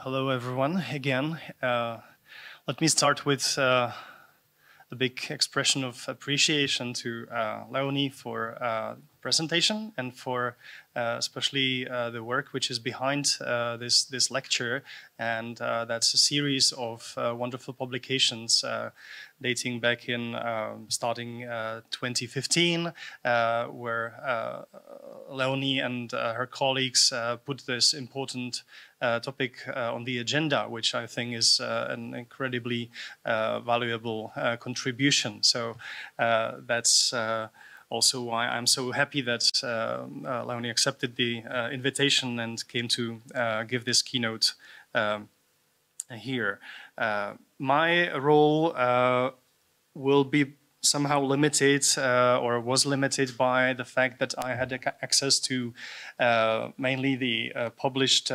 Hello everyone again. Let me start with a big expression of appreciation to Leonie for presentation and for especially the work which is behind this lecture, and that's a series of wonderful publications dating back in starting 2015, where Leonie and her colleagues put this important topic on the agenda, which I think is an incredibly valuable contribution. So that's also why I'm so happy that Leonie accepted the invitation and came to give this keynote here. My role will be somehow limited or was limited by the fact that I had access to mainly the published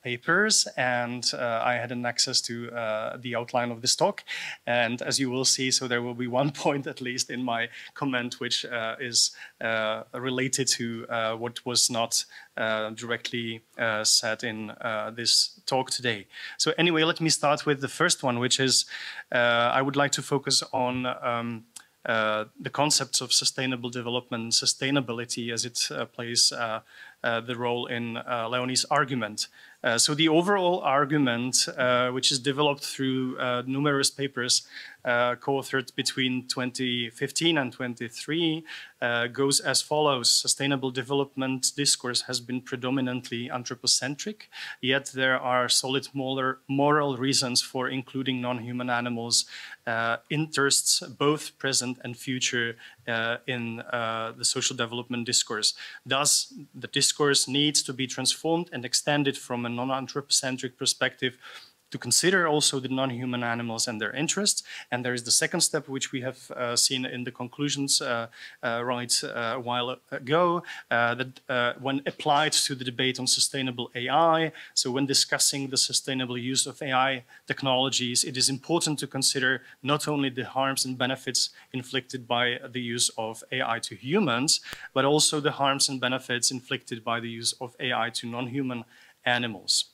papers, and I had an access to the outline of this talk. And as you will see, so there will be one point at least in my comment which is related to what was not directly said in this talk today. So anyway, let me start with the first one, which is I would like to focus on the concepts of sustainable development and sustainability as it plays the role in Leonie's argument. So the overall argument, which is developed through numerous papers co-authored between 2015 and 2023, goes as follows. Sustainable development discourse has been predominantly anthropocentric, yet there are solid moral reasons for including non-human animals' interests, both present and future, in the social development discourse. Thus, the discourse needs to be transformed and extended from a non-anthropocentric perspective to consider also the non-human animals and their interests. And there is the second step, which we have seen in the conclusions right a while ago, that when applied to the debate on sustainable AI, so when discussing the sustainable use of AI technologies, it is important to consider not only the harms and benefits inflicted by the use of AI to humans, but also the harms and benefits inflicted by the use of AI to non-human animals.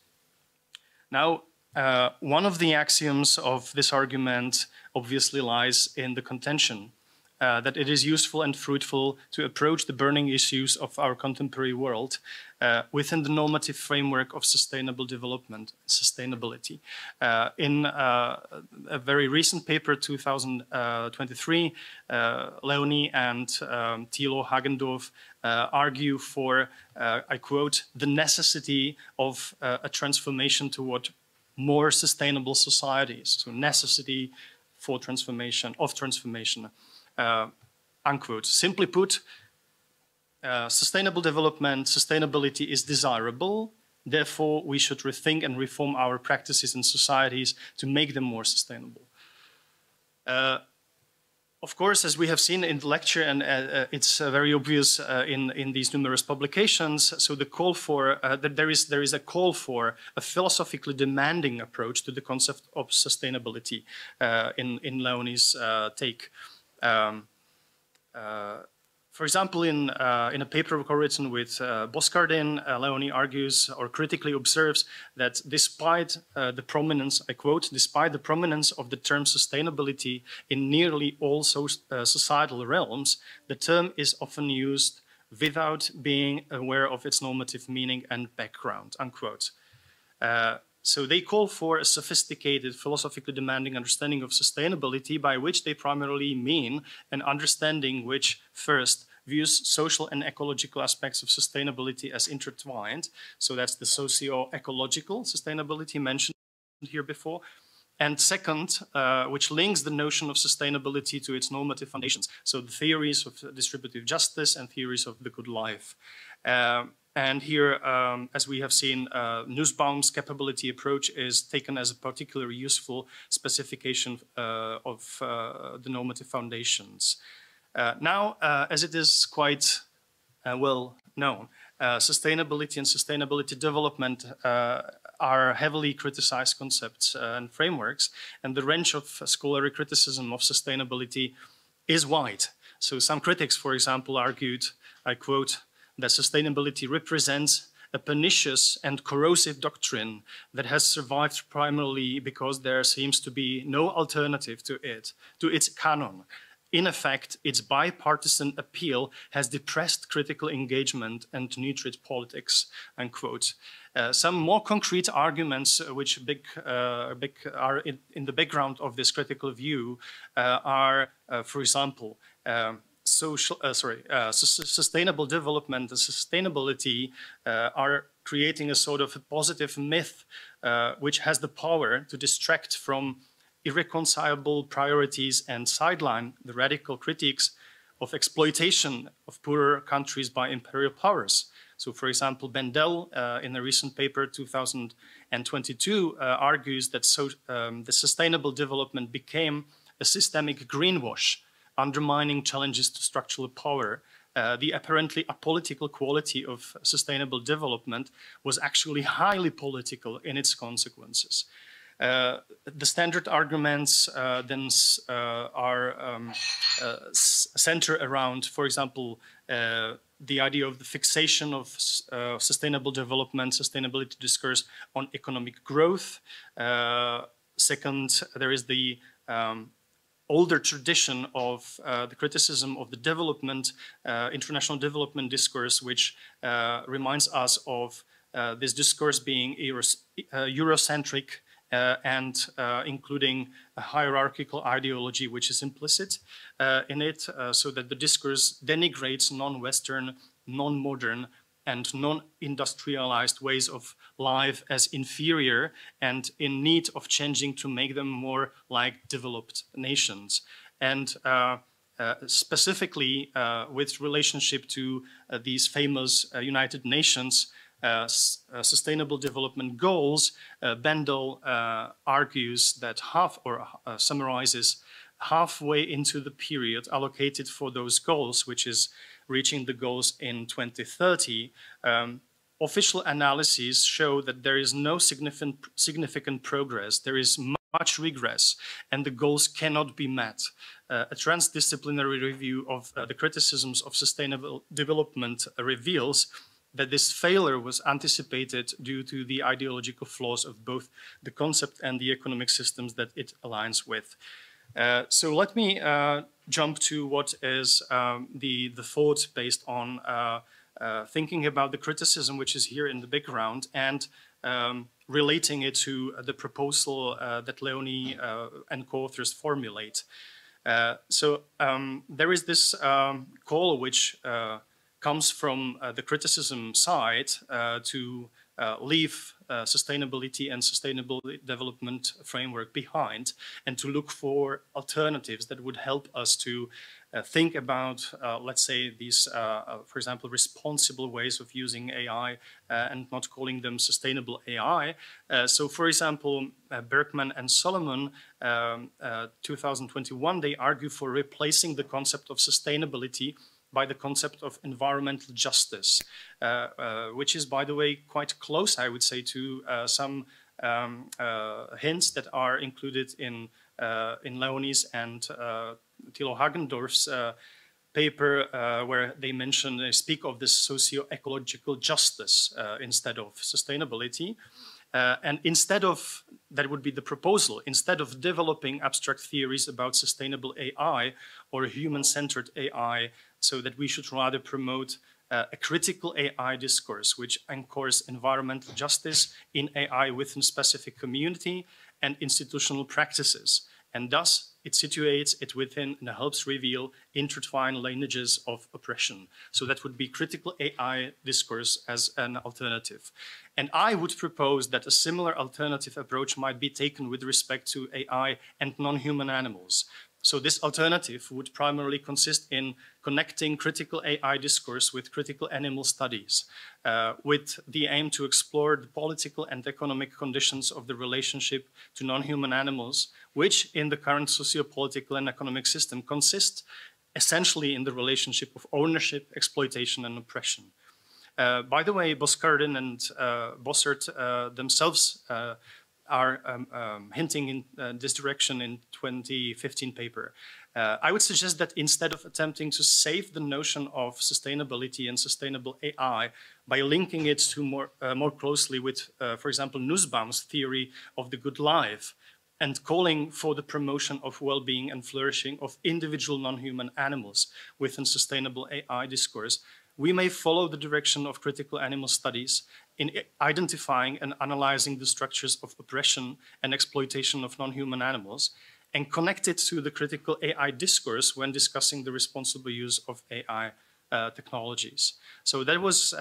Now, one of the axioms of this argument obviously lies in the contention that it is useful and fruitful to approach the burning issues of our contemporary world within the normative framework of sustainable development, sustainability. In a very recent paper, 2023, Leonie and Thilo Hagendorf argue for, I quote, the necessity of a transformation toward more sustainable societies, so necessity for transformation, unquote. Simply put, sustainable development, sustainability is desirable, therefore we should rethink and reform our practices and societies to make them more sustainable. Of course, as we have seen in the lecture, and it's very obvious in these numerous publications, so the call for, that there is a call for a philosophically demanding approach to the concept of sustainability in Leonie's take. For example, in a paper co-written with Boskardin, Leonie argues or critically observes that despite the prominence, I quote, despite the prominence of the term sustainability in nearly all societal realms, the term is often used without being aware of its normative meaning and background, unquote. So they call for a sophisticated, philosophically demanding understanding of sustainability, by which they primarily mean an understanding which, first, views social and ecological aspects of sustainability as intertwined. So that's the socio-ecological sustainability mentioned here before. And second, which links the notion of sustainability to its normative foundations. So the theories of distributive justice and theories of the good life. And here, as we have seen, Nussbaum's capability approach is taken as a particularly useful specification of the normative foundations. Now, as it is quite well known, sustainability and sustainability development are heavily criticized concepts and frameworks, and the range of scholarly criticism of sustainability is wide. So some critics, for example, argued, I quote, that sustainability represents a a pernicious and corrosive doctrine that has survived primarily because there seems to be no alternative to it, to its canon. In effect, its bipartisan appeal has depressed critical engagement and nurtured politics, unquote. Some more concrete arguments which are in the background of this critical view are, for example, sustainable development and sustainability are creating a sort of a positive myth which has the power to distract from irreconcilable priorities and sideline the radical critiques of exploitation of poorer countries by imperial powers. So, for example, Bendel, in a recent paper, 2022, argues that the sustainable development became a systemic greenwash, undermining challenges to structural power. The apparently apolitical quality of sustainable development was actually highly political in its consequences. The standard arguments then are center around, for example, the idea of the fixation of sustainable development, sustainability discourse on economic growth. Second, there is the older tradition of the criticism of the development, international development discourse, which reminds us of this discourse being Eurocentric, and including a hierarchical ideology which is implicit in it, so that the discourse denigrates non-Western, non-modern, and non-industrialized ways of life as inferior and in need of changing to make them more like developed nations. And specifically with relationship to these famous United Nations Sustainable Development Goals, Bendel argues that summarizes halfway into the period allocated for those goals, which is reaching the goals in 2030, official analyses show that there is no significant progress, there is much regress, and the goals cannot be met. A transdisciplinary review of the criticisms of sustainable development reveals that this failure was anticipated due to the ideological flaws of both the concept and the economic systems that it aligns with. So let me jump to what is the thought based on thinking about the criticism which is here in the background and relating it to the proposal that Leonie and co-authors formulate. So there is this call which comes from the criticism side to leave sustainability and sustainable development framework behind and to look for alternatives that would help us to think about, let's say, these, for example, responsible ways of using AI and not calling them sustainable AI. So, for example, Berkman and Solomon, 2021, they argue for replacing the concept of sustainability by the concept of environmental justice, which is, by the way, quite close, I would say, to some hints that are included in Leonie's and Thilo Hagendorf's paper, where they speak of this socio-ecological justice instead of sustainability. And instead of, that would be the proposal, instead of developing abstract theories about sustainable AI or human-centered AI, so that we should rather promote a critical AI discourse, which anchors environmental justice in AI within specific community and institutional practices. And thus, it situates it within and helps reveal intertwined lineages of oppression. So that would be critical AI discourse as an alternative. And I would propose that a similar alternative approach might be taken with respect to AI and non-human animals. So this alternative would primarily consist in connecting critical AI discourse with critical animal studies, with the aim to explore the political and economic conditions of the relationship to non-human animals, which in the current socio-political and economic system consist essentially in the relationship of ownership, exploitation, and oppression. By the way, Boskardin and Bossert themselves are hinting in this direction in 2015 paper. I would suggest that instead of attempting to save the notion of sustainability and sustainable AI by linking it to more closely with, for example, Nussbaum's theory of the good life, and calling for the promotion of well-being and flourishing of individual non-human animals within sustainable AI discourse, we may follow the direction of critical animal studies in identifying and analyzing the structures of oppression and exploitation of non-human animals, and connect it to the critical AI discourse when discussing the responsible use of AI technologies. So that was,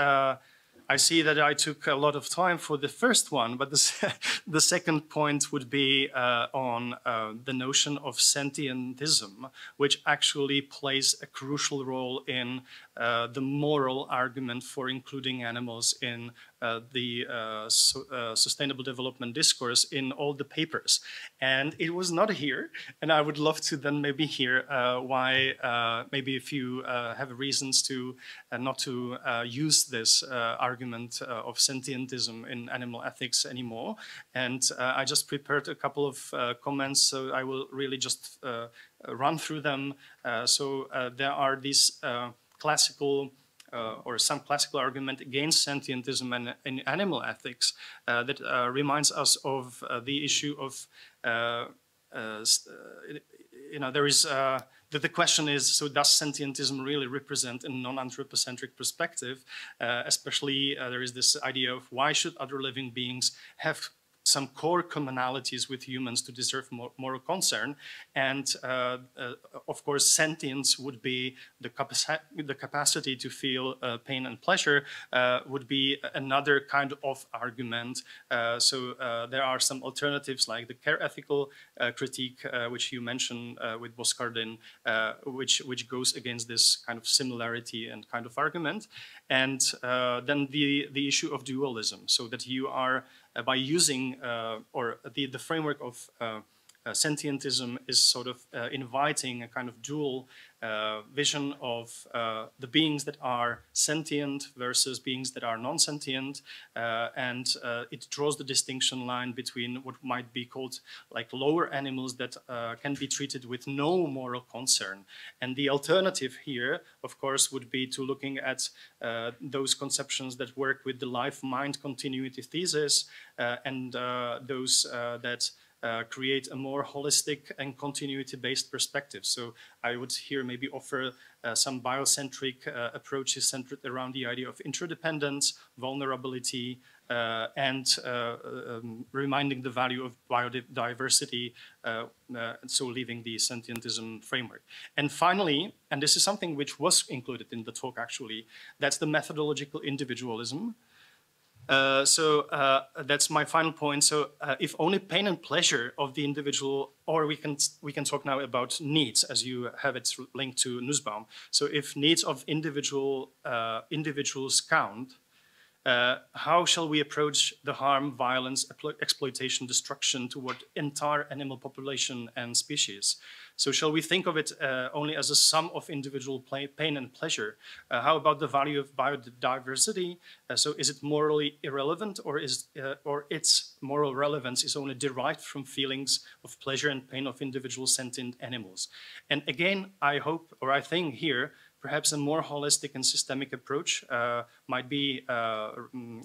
I see that I took a lot of time for the first one, but the second point would be on the notion of sentientism, which actually plays a crucial role in the moral argument for including animals in the sustainable development discourse in all the papers. And it was not here, and I would love to then maybe hear why, maybe if you have reasons to not to use this argument of sentientism in animal ethics anymore. And I just prepared a couple of comments, so I will really just run through them. There are these classical or some classical argument against sentientism and in animal ethics that reminds us of the issue of, there is, the question is, so does sentientism really represent a non-anthropocentric perspective? Especially there is this idea of why should other living beings have some core commonalities with humans to deserve moral concern, and of course sentience would be the capacity to feel pain and pleasure, would be another kind of argument. There are some alternatives like the care ethical critique, which you mentioned with Boskardin, which goes against this kind of similarity and kind of argument. And then the issue of dualism, so that you are by using, or the framework of sentientism is sort of inviting a kind of dual vision of the beings that are sentient versus beings that are non-sentient, and it draws the distinction line between what might be called like lower animals that can be treated with no moral concern. And the alternative here, of course, would be to looking at those conceptions that work with the life-mind continuity thesis, and those that create a more holistic and continuity-based perspective. So I would here maybe offer some biocentric approaches centered around the idea of interdependence, vulnerability, and reminding the value of biodiversity, so leaving the sentientism framework. And finally, and this is something which was included in the talk actually, that's the methodological individualism. That's my final point. So if only pain and pleasure of the individual, or we can talk now about needs, as you have it linked to Nussbaum. So if needs of individuals count, how shall we approach the harm, violence, exploitation, destruction toward entire animal population and species? So shall we think of it only as a sum of individual pain and pleasure? How about the value of biodiversity? So is it morally irrelevant, or its moral relevance is only derived from feelings of pleasure and pain of individual sentient animals? And again, I hope, or I think here, perhaps a more holistic and systemic approach might be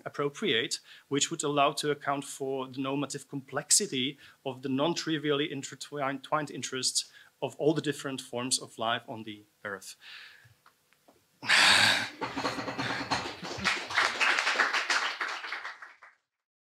appropriate, which would allow to account for the normative complexity of the non-trivially intertwined interests of all the different forms of life on the Earth.